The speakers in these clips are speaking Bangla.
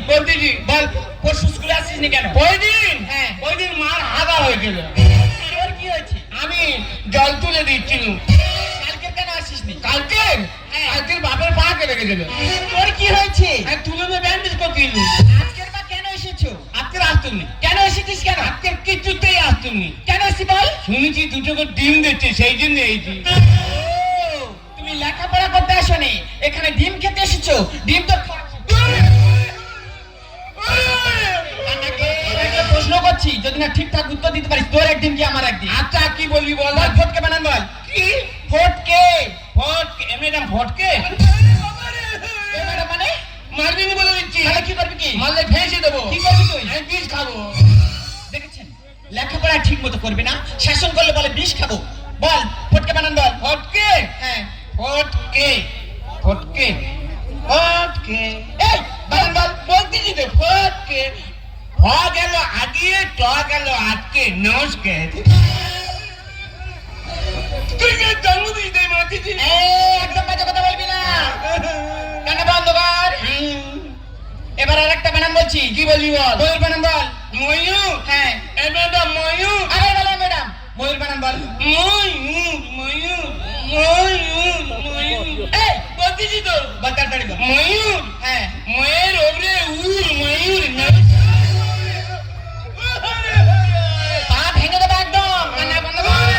বলতেছি বল পরশু স্কুলে আসছিস নি কেন? ওই দিন হ্যাঁ। ওই দিন মার হাগা হয়ে গেল। তোর কি হয়েছে? আমি জল তুলে দিচ্ছিলাম। কালকে কেন আসিস নি? কালকে হ্যাঁ। কালকের বাপের পা কেটে গেছিল। তোর কি হয়েছে? তুলে দিয়ে ব্যান্ডেজ করছিল। আজকের বা কেন এসেছো? আজকে আসতুনি। কেন এসেছিস কেন? আজকে কিছুতেই আসতুনি। কেন এসেছি বল? শুনেছি দুটো করে ডিম দিচ্ছে, সেই জন্য এইছি। ও, তুমি লেখাপড়া করতে আসোনি, এখানে ডিম খেতে এসেছো। ডিম তো একটা প্রশ্ন করছি, যদি না ঠিকঠাক উত্তর দিতে পারিস তোর একদিন কি আমার একদিন। আচ্ছা কি বলবি বল। বল ফটকে বানান বল। কি ফটকে। ফটকে? ম্যাডাম ফটকে? এ ম্যাডাম মানে? মারবি নি বলে দিচ্ছি। তাহলে কি করবি? কি মারলে ভেসে দেবো। কি করবি তুই? আমি বিষ খাবো। দেখেছেন লেখাপড়া ঠিক মতো করবি না, শাসন করলে বলে বিষ খাবো। বল ফটকে বানান বল। ফটকে? হ্যাঁ ফটকে ফটকে ফটকে এই বানান বল। বলতেছি তো ফটকে। হ গেল আগিয়ে, ট গেল আটকে। নমস্কার। তুই কে জন্মদিন দেয় মাতিছি? এই, একদম বাজে কথা বলবি না, কান্না বন্ধ কর। এবার আর একটা বানান বলছি। কি বলবি বল। ময়ূর বানান বল। ময়ূর? হ্যাঁ এ ম্যাডাম ময়ূর। আরে বলো ম্যাডাম ময়ূর বানান বল। ময়ূর ময়ূর ময়ূর ময়ূর। এই বলতেছি তো বল তাড়াতাড়ি বল। ময়ূর। হ্যাঁ ময়ের ওপরে উড় ময়ূর। পা ভেঙে দেবো একদম, কান্না বন্ধ কর।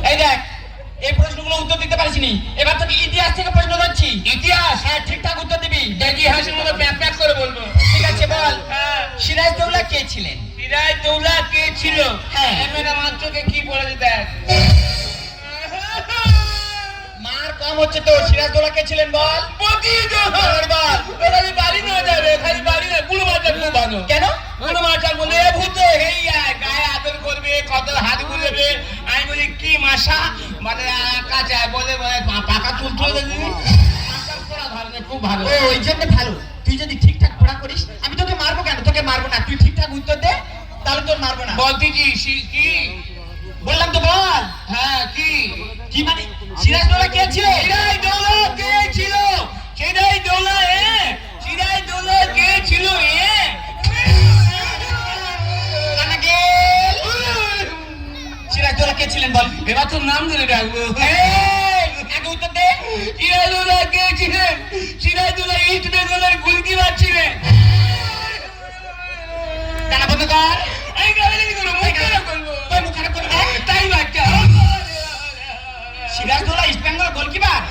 এই দেখ এই প্রশ্নগুলো উত্তর দিতে পারিসনি, এবার তোকে ইতিহাস থেকে প্রশ্ন ধরছি। ইতিহাস? হ্যাঁ ঠিকঠাক উত্তর দিবি। দেখি হাসির মতো প্যাক প্যাক করে বলবো। ঠিক আছে বল। হ্যাঁ। সিরাজদৌল্লা কে ছিলেন? সিরাজদৌল্লা কে ছিল? হ্যাঁ। এ ম্যাডাম আমার চোখে কি পড়েছে দেখ। মার কম হচ্ছে তো, সিরাজদৌল্লা কে ছিলেন বল। বলছি তো। তাড়াতাড়ি বল। খালি বাড়ি না যাবে, খালি বাড়ি না। বুড়ো মাচার খুব ভালো। কেন? বুড়ো মাচার বলে এ ভূত হেই আয়, গায়ে আদর করবে, কত হাত বুলেবে। আমি বলি কি মাসা? মানে কাছে বলে বলে পাকা চুল তুলে দিবি। মাসাজ করা ভালো না, খুব ভালো। ও ওই জন্য ভালো। তুই যদি ঠিকঠাক পড়া করিস আমি তোকে মারবো কেন? তোকে মারবো না, তুই ঠিকঠাক উত্তর দে তাহলে তোর মারবো না। বলতেছি কি? বললাম তো বল। হ্যাঁ কি? কি মানে? সিরাজদৌল্লা কে ছিল? সিরাজদৌল্লা কে ছিল? সিরাজদৌল্লা সিরাজদৌল্লা কে ছিল? সিরাজদৌল্লা কে ছিলেন বল। এবার তোর নাম ধরে ডাকবো। এই, আগে উত্তর দে। সিরাজদৌল্লা কে ছিলেন? সিরাজদৌল্লা ইস্ট বেঙ্গলের গোলকিপার ছিলেন। কানা বন্ধ কর। এই গালাগালি করো, মুখ খারাপ করবো। তুই মুখ খারাপ করবি না? তাই বাচ্চা। সিরাজদৌল্লা ইস্ট বেঙ্গল গোলকিপার।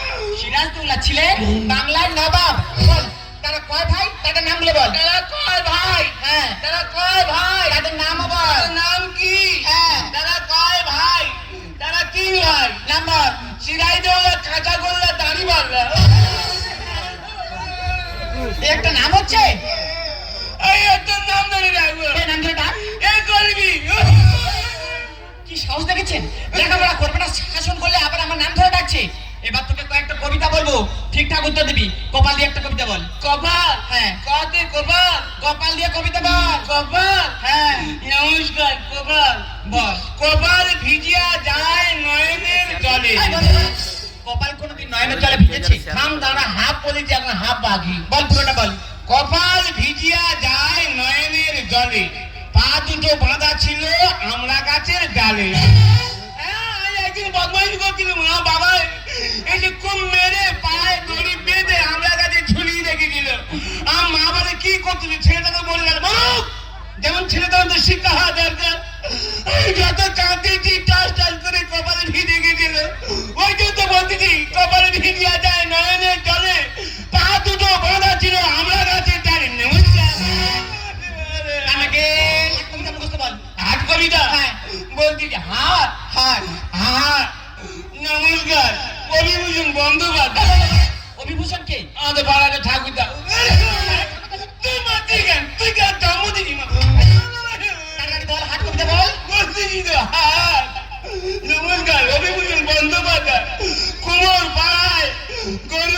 সিরাজদৌল্লা ছিলেন বাংলার নবাব। বল তারা কয় ভাই তাদের নাম বলে বল। তারা কয় ভাই? হ্যাঁ তারা কয় ভাই? তাদের নামও বল। তাদের নাম কি? হ্যাঁ তারা কয় ভাই? তারা কি ভাই? নাম বল। সিরাজদৌল্লা কাঁচা গোল্লা দাড়ি বাড়লা। এই একটা নাম হচ্ছে। এই তোর নাম ধরে রাখবো। এই নাম ধরে ডাক। এই করবি। কি সাহস দেখেছেন? লেখাপড়া করবে না, শাসন করলে আবার আমার নাম ধরে ডাকছে। এবার তোকে কয়েকটা কবিতা বলবো, ঠিকঠাক উত্তর দিবি। কপাল দিয়ে একটা কবিতা বল। কপাল? হ্যাঁ কতে কপাল? কপাল দিয়ে কবিতা বল। কপাল? হ্যাঁ নমস্কার। কপাল বল। কপাল ভিজিয়া যায় নয়নের জলে। এই বল, বল। কপাল কোনোদিন নয়নের জলে ভিজেছে? থাম দাঁড়া, হাফ বলেছি এখন হাফ বাঘি। বল পুরোটা বল। কপাল ভিজিয়া যায় নয়নের জলে, পা দুটো বাঁধা ছিল আমড়া গাছের ডালে। হ্যাঁ, আমি একদিন বদমাইশি করছিলাম, মা বাবা এসে খুব মেরে পায়ে দড়ি বেঁধে আমড়া গাছে ঝুলিয়ে রেখেছিল। আমার মা বলে কি করছিল? ছেলেটাকে বলে গেল বাবু, যেমন ছেলেটা তো শিক্ষা হওয়া দরকার। যত কাঁদতেছি টাস টাস করে কপালে ভিজে গেছিল। ওই জন্য বলতেছি কপালে ভিজিয়া যায় নয়নের জলে, পা দুটো বাঁধা ছিল আমড়া গাছের ডালে। নমস্কার। আমাকে এক কবিতা মুখস্থ বল। হাট কবিতা? হ্যাঁ। বলতেছি হাট হাট। হাট। নমস্কার, অভিভূষণ বন্দ্যোপাধ্যায়। অভিভূষণ কে? আমাদের পাড়াতে ঠাকুরদা। তুই মারতি কেন? তুই কেন জন্ম দিবি মা? তাড়াতাড়ি বল, হাট কবিতা বল। বলতেছি তো হাট। নমস্কার, অভিভূষণ বন্দ্যোপাধ্যায়। কুমোর পাড়ায় গরু